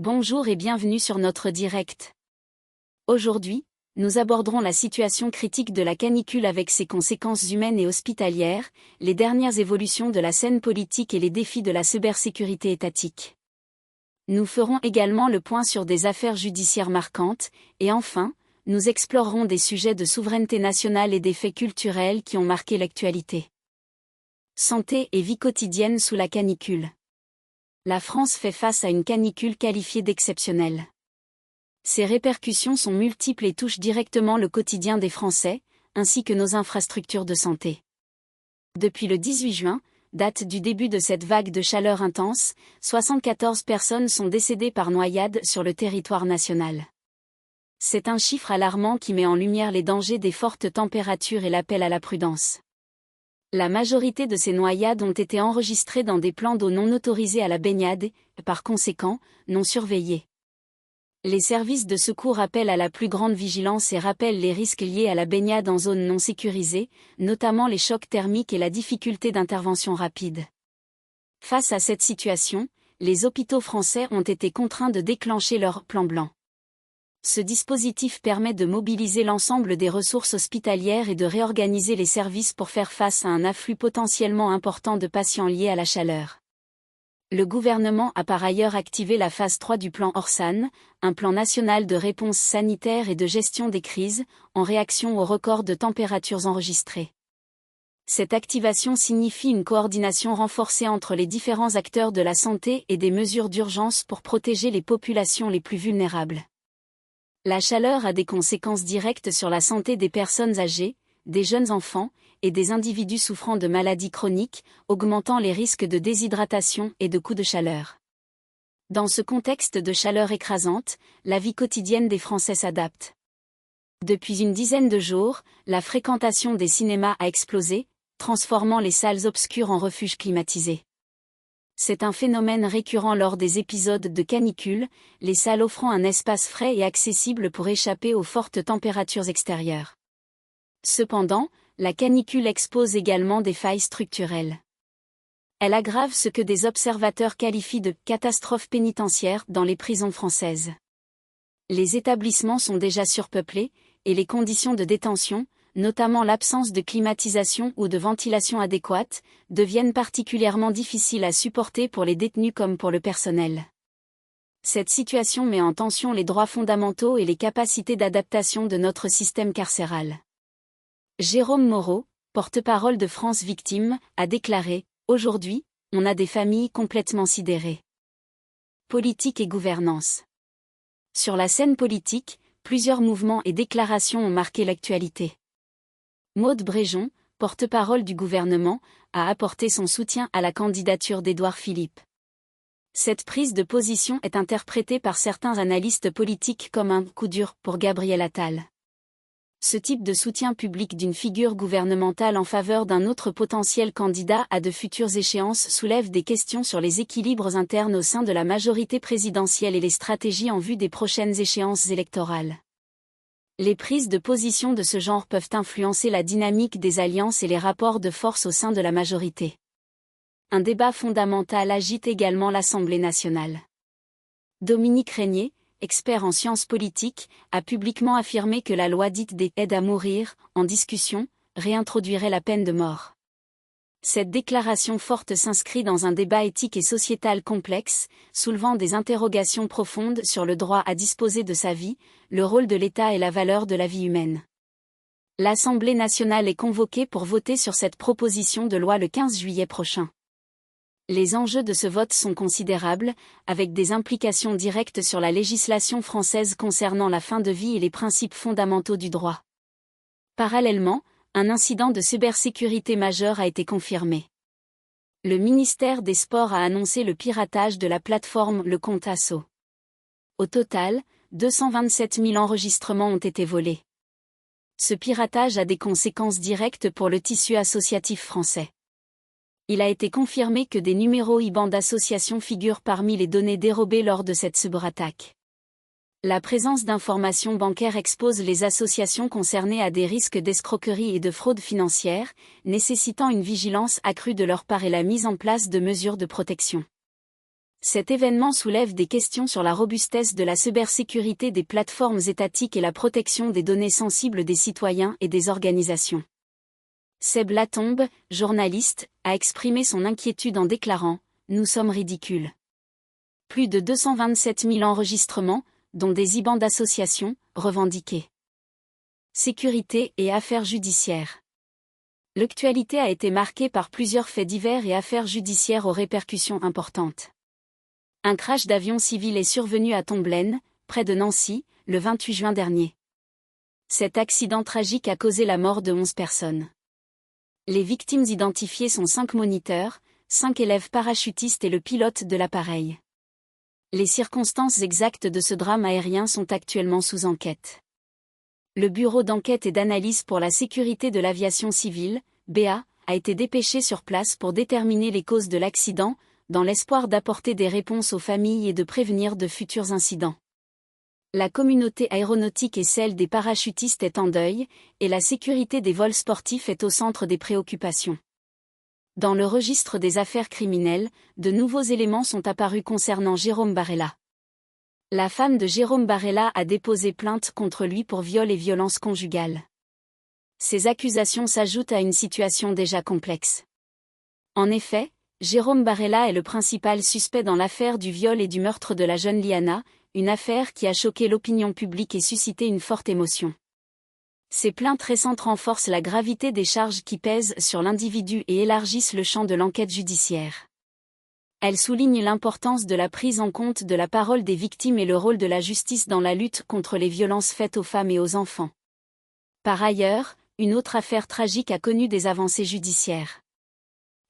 Bonjour et bienvenue sur notre direct. Aujourd'hui, nous aborderons la situation critique de la canicule avec ses conséquences humaines et hospitalières, les dernières évolutions de la scène politique et les défis de la cybersécurité étatique. Nous ferons également le point sur des affaires judiciaires marquantes, et enfin, nous explorerons des sujets de souveraineté nationale et des faits culturels qui ont marqué l'actualité. Santé et vie quotidienne sous la canicule. La France fait face à une canicule qualifiée d'exceptionnelle. Ses répercussions sont multiples et touchent directement le quotidien des Français, ainsi que nos infrastructures de santé. Depuis le 18 juin, date du début de cette vague de chaleur intense, 74 personnes sont décédées par noyade sur le territoire national. C'est un chiffre alarmant qui met en lumière les dangers des fortes températures et l'appel à la prudence. La majorité de ces noyades ont été enregistrées dans des plans d'eau non autorisés à la baignade et, par conséquent, non surveillés. Les services de secours appellent à la plus grande vigilance et rappellent les risques liés à la baignade en zone non sécurisée, notamment les chocs thermiques et la difficulté d'intervention rapide. Face à cette situation, les hôpitaux français ont été contraints de déclencher leur plan blanc. Ce dispositif permet de mobiliser l'ensemble des ressources hospitalières et de réorganiser les services pour faire face à un afflux potentiellement important de patients liés à la chaleur. Le gouvernement a par ailleurs activé la phase 3 du plan Orsan, un plan national de réponse sanitaire et de gestion des crises, en réaction aux records de températures enregistrés. Cette activation signifie une coordination renforcée entre les différents acteurs de la santé et des mesures d'urgence pour protéger les populations les plus vulnérables. La chaleur a des conséquences directes sur la santé des personnes âgées, des jeunes enfants, et des individus souffrant de maladies chroniques, augmentant les risques de déshydratation et de coups de chaleur. Dans ce contexte de chaleur écrasante, la vie quotidienne des Français s'adapte. Depuis une dizaine de jours, la fréquentation des cinémas a explosé, transformant les salles obscures en refuges climatisés. C'est un phénomène récurrent lors des épisodes de canicule, les salles offrant un espace frais et accessible pour échapper aux fortes températures extérieures. Cependant, la canicule expose également des failles structurelles. Elle aggrave ce que des observateurs qualifient de « catastrophe pénitentiaire » dans les prisons françaises. Les établissements sont déjà surpeuplés, et les conditions de détention, notamment l'absence de climatisation ou de ventilation adéquate, deviennent particulièrement difficiles à supporter pour les détenus comme pour le personnel. Cette situation met en tension les droits fondamentaux et les capacités d'adaptation de notre système carcéral. Jérôme Moreau, porte-parole de France Victimes, a déclaré « Aujourd'hui, on a des familles complètement sidérées. » Politique et gouvernance. Sur la scène politique, plusieurs mouvements et déclarations ont marqué l'actualité. Maude Bréjon, porte-parole du gouvernement, a apporté son soutien à la candidature d'Édouard Philippe. Cette prise de position est interprétée par certains analystes politiques comme un coup dur pour Gabriel Attal. Ce type de soutien public d'une figure gouvernementale en faveur d'un autre potentiel candidat à de futures échéances soulève des questions sur les équilibres internes au sein de la majorité présidentielle et les stratégies en vue des prochaines échéances électorales. Les prises de position de ce genre peuvent influencer la dynamique des alliances et les rapports de force au sein de la majorité. Un débat fondamental agite également l'Assemblée nationale. Dominique Régnier, expert en sciences politiques, a publiquement affirmé que la loi dite des « aides à mourir », en discussion, réintroduirait la peine de mort. Cette déclaration forte s'inscrit dans un débat éthique et sociétal complexe, soulevant des interrogations profondes sur le droit à disposer de sa vie, le rôle de l'État et la valeur de la vie humaine. L'Assemblée nationale est convoquée pour voter sur cette proposition de loi le 15 juillet prochain. Les enjeux de ce vote sont considérables, avec des implications directes sur la législation française concernant la fin de vie et les principes fondamentaux du droit. Parallèlement, un incident de cybersécurité majeur a été confirmé. Le ministère des Sports a annoncé le piratage de la plateforme Le Compte Asso. Au total, 227 000 enregistrements ont été volés. Ce piratage a des conséquences directes pour le tissu associatif français. Il a été confirmé que des numéros IBAN d'associations figurent parmi les données dérobées lors de cette cyberattaque. La présence d'informations bancaires expose les associations concernées à des risques d'escroquerie et de fraude financière, nécessitant une vigilance accrue de leur part et la mise en place de mesures de protection. Cet événement soulève des questions sur la robustesse de la cybersécurité des plateformes étatiques et la protection des données sensibles des citoyens et des organisations. Seb Latombe, journaliste, a exprimé son inquiétude en déclarant « Nous sommes ridicules ». Plus de 227 000 enregistrements, dont des IBAN d'associations, revendiqués. Sécurité et affaires judiciaires. L'actualité a été marquée par plusieurs faits divers et affaires judiciaires aux répercussions importantes. Un crash d'avion civil est survenu à Tomblaine, près de Nancy, le 28 juin dernier. Cet accident tragique a causé la mort de 11 personnes. Les victimes identifiées sont 5 moniteurs, 5 élèves parachutistes et le pilote de l'appareil. Les circonstances exactes de ce drame aérien sont actuellement sous enquête. Le Bureau d'enquête et d'analyse pour la sécurité de l'aviation civile, BA, a été dépêché sur place pour déterminer les causes de l'accident, dans l'espoir d'apporter des réponses aux familles et de prévenir de futurs incidents. La communauté aéronautique et celle des parachutistes est en deuil, et la sécurité des vols sportifs est au centre des préoccupations. Dans le registre des affaires criminelles, de nouveaux éléments sont apparus concernant Jérôme Barella. La femme de Jérôme Barella a déposé plainte contre lui pour viol et violence conjugale. Ces accusations s'ajoutent à une situation déjà complexe. En effet, Jérôme Barella est le principal suspect dans l'affaire du viol et du meurtre de la jeune Liana, une affaire qui a choqué l'opinion publique et suscité une forte émotion. Ces plaintes récentes renforcent la gravité des charges qui pèsent sur l'individu et élargissent le champ de l'enquête judiciaire. Elles soulignent l'importance de la prise en compte de la parole des victimes et le rôle de la justice dans la lutte contre les violences faites aux femmes et aux enfants. Par ailleurs, une autre affaire tragique a connu des avancées judiciaires.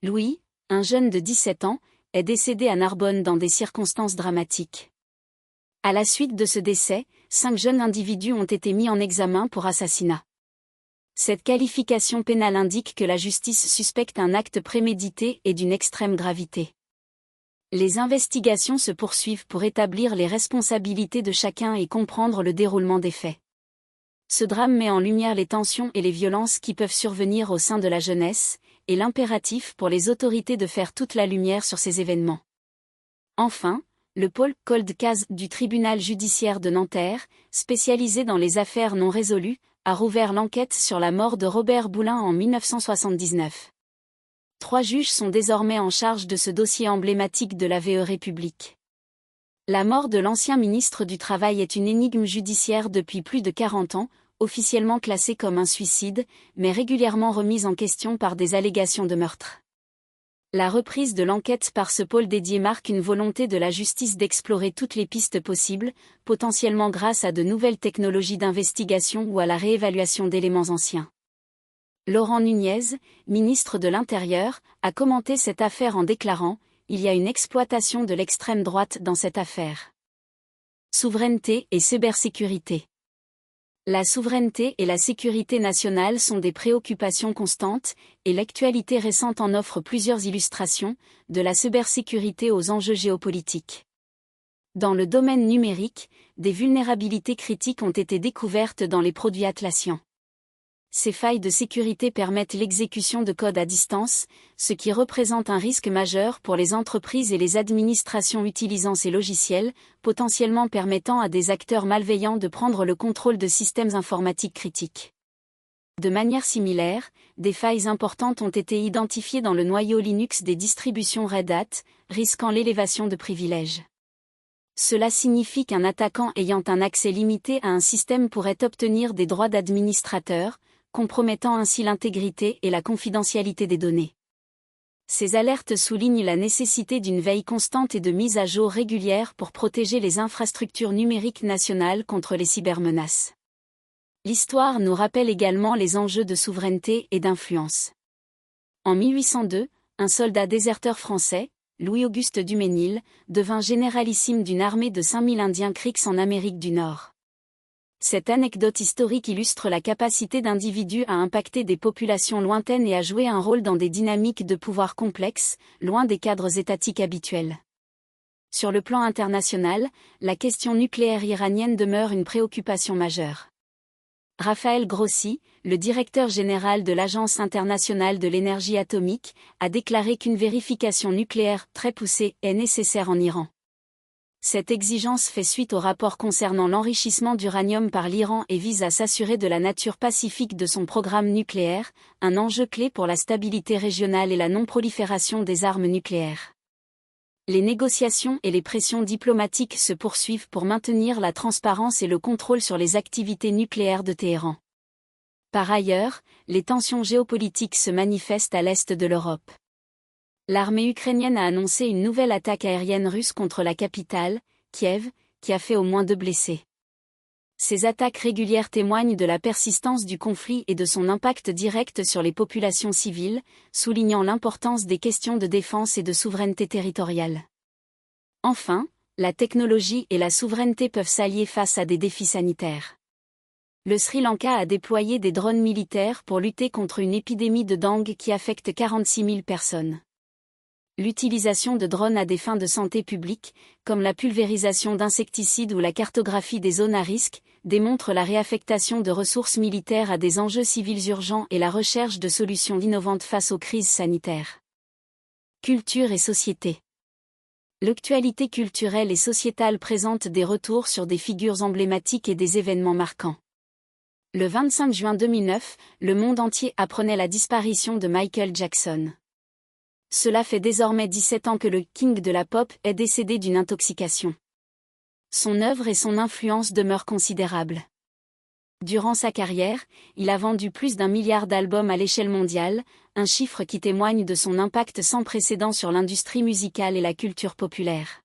Louis, un jeune de 17 ans, est décédé à Narbonne dans des circonstances dramatiques. À la suite de ce décès, 5 jeunes individus ont été mis en examen pour assassinat. Cette qualification pénale indique que la justice suspecte un acte prémédité et d'une extrême gravité. Les investigations se poursuivent pour établir les responsabilités de chacun et comprendre le déroulement des faits. Ce drame met en lumière les tensions et les violences qui peuvent survenir au sein de la jeunesse, et l'impératif pour les autorités de faire toute la lumière sur ces événements. Enfin, le pôle Cold Case du tribunal judiciaire de Nanterre, spécialisé dans les affaires non résolues, a rouvert l'enquête sur la mort de Robert Boulin en 1979. 3 juges sont désormais en charge de ce dossier emblématique de la VE République. La mort de l'ancien ministre du Travail est une énigme judiciaire depuis plus de 40 ans, officiellement classée comme un suicide, mais régulièrement remise en question par des allégations de meurtre. La reprise de l'enquête par ce pôle dédié marque une volonté de la justice d'explorer toutes les pistes possibles, potentiellement grâce à de nouvelles technologies d'investigation ou à la réévaluation d'éléments anciens. Laurent Nunez, ministre de l'Intérieur, a commenté cette affaire en déclarant « Il y a une exploitation de l'extrême droite dans cette affaire. Souveraineté et cybersécurité. » La souveraineté et la sécurité nationale sont des préoccupations constantes, et l'actualité récente en offre plusieurs illustrations, de la cybersécurité aux enjeux géopolitiques. Dans le domaine numérique, des vulnérabilités critiques ont été découvertes dans les produits Atlassian. Ces failles de sécurité permettent l'exécution de code à distance, ce qui représente un risque majeur pour les entreprises et les administrations utilisant ces logiciels, potentiellement permettant à des acteurs malveillants de prendre le contrôle de systèmes informatiques critiques. De manière similaire, des failles importantes ont été identifiées dans le noyau Linux des distributions Red Hat, risquant l'élévation de privilèges. Cela signifie qu'un attaquant ayant un accès limité à un système pourrait obtenir des droits d'administrateur, compromettant ainsi l'intégrité et la confidentialité des données. Ces alertes soulignent la nécessité d'une veille constante et de mise à jour régulière pour protéger les infrastructures numériques nationales contre les cybermenaces. L'histoire nous rappelle également les enjeux de souveraineté et d'influence. En 1802, un soldat déserteur français, Louis-Auguste Dumesnil, devint généralissime d'une armée de 5000 Indiens Creeks en Amérique du Nord. Cette anecdote historique illustre la capacité d'individus à impacter des populations lointaines et à jouer un rôle dans des dynamiques de pouvoir complexes, loin des cadres étatiques habituels. Sur le plan international, la question nucléaire iranienne demeure une préoccupation majeure. Raphaël Grossi, le directeur général de l'Agence internationale de l'énergie atomique, a déclaré qu'une vérification nucléaire très poussée est nécessaire en Iran. Cette exigence fait suite au rapport concernant l'enrichissement d'uranium par l'Iran et vise à s'assurer de la nature pacifique de son programme nucléaire, un enjeu clé pour la stabilité régionale et la non-prolifération des armes nucléaires. Les négociations et les pressions diplomatiques se poursuivent pour maintenir la transparence et le contrôle sur les activités nucléaires de Téhéran. Par ailleurs, les tensions géopolitiques se manifestent à l'est de l'Europe. L'armée ukrainienne a annoncé une nouvelle attaque aérienne russe contre la capitale, Kiev, qui a fait au moins 2 blessés. Ces attaques régulières témoignent de la persistance du conflit et de son impact direct sur les populations civiles, soulignant l'importance des questions de défense et de souveraineté territoriale. Enfin, la technologie et la souveraineté peuvent s'allier face à des défis sanitaires. Le Sri Lanka a déployé des drones militaires pour lutter contre une épidémie de dengue qui affecte 46 000 personnes. L'utilisation de drones à des fins de santé publique, comme la pulvérisation d'insecticides ou la cartographie des zones à risque, démontre la réaffectation de ressources militaires à des enjeux civils urgents et la recherche de solutions innovantes face aux crises sanitaires. Culture et société. L'actualité culturelle et sociétale présente des retours sur des figures emblématiques et des événements marquants. Le 25 juin 2009, le monde entier apprenait la disparition de Michael Jackson. Cela fait désormais 17 ans que le King de la pop est décédé d'une intoxication. Son œuvre et son influence demeurent considérables. Durant sa carrière, il a vendu plus d'1 milliard d'albums à l'échelle mondiale, un chiffre qui témoigne de son impact sans précédent sur l'industrie musicale et la culture populaire.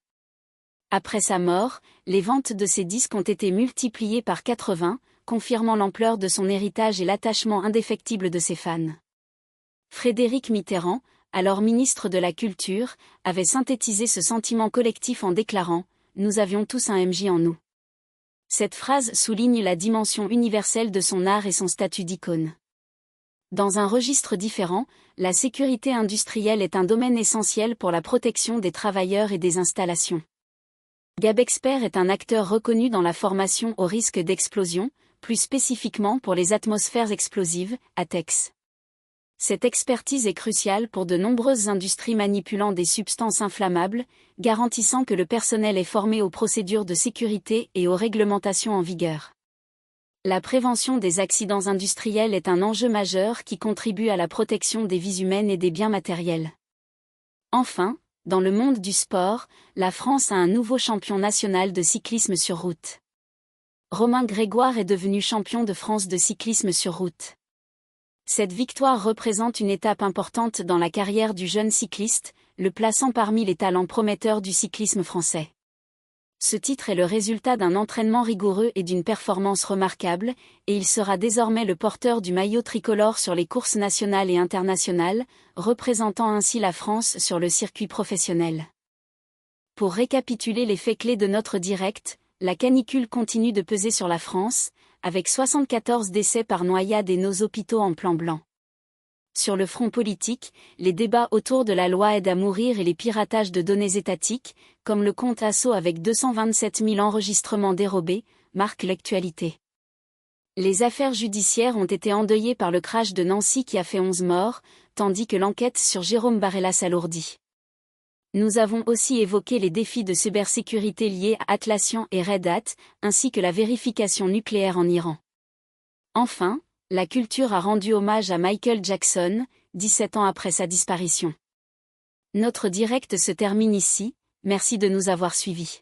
Après sa mort, les ventes de ses disques ont été multipliées par 80, confirmant l'ampleur de son héritage et l'attachement indéfectible de ses fans. Frédéric Mitterrand, alors ministre de la Culture, avait synthétisé ce sentiment collectif en déclarant « Nous avions tous un MJ en nous ». Cette phrase souligne la dimension universelle de son art et son statut d'icône. Dans un registre différent, la sécurité industrielle est un domaine essentiel pour la protection des travailleurs et des installations. Gabexpert est un acteur reconnu dans la formation au risque d'explosion, plus spécifiquement pour les atmosphères explosives, ATEX. Cette expertise est cruciale pour de nombreuses industries manipulant des substances inflammables, garantissant que le personnel est formé aux procédures de sécurité et aux réglementations en vigueur. La prévention des accidents industriels est un enjeu majeur qui contribue à la protection des vies humaines et des biens matériels. Enfin, dans le monde du sport, la France a un nouveau champion national de cyclisme sur route. Romain Grégoire est devenu champion de France de cyclisme sur route. Cette victoire représente une étape importante dans la carrière du jeune cycliste, le plaçant parmi les talents prometteurs du cyclisme français. Ce titre est le résultat d'un entraînement rigoureux et d'une performance remarquable, et il sera désormais le porteur du maillot tricolore sur les courses nationales et internationales, représentant ainsi la France sur le circuit professionnel. Pour récapituler les faits clés de notre direct, la canicule continue de peser sur la France, avec 74 décès par noyade et nos hôpitaux en plan blanc. Sur le front politique, les débats autour de la loi Aide à mourir et les piratages de données étatiques, comme le compte Asso avec 227 000 enregistrements dérobés, marquent l'actualité. Les affaires judiciaires ont été endeuillées par le crash de Nancy qui a fait 11 morts, tandis que l'enquête sur Jérôme Barella s'alourdit. Nous avons aussi évoqué les défis de cybersécurité liés à Atlassian et Red Hat, ainsi que la vérification nucléaire en Iran. Enfin, la culture a rendu hommage à Michael Jackson, 17 ans après sa disparition. Notre direct se termine ici, merci de nous avoir suivis.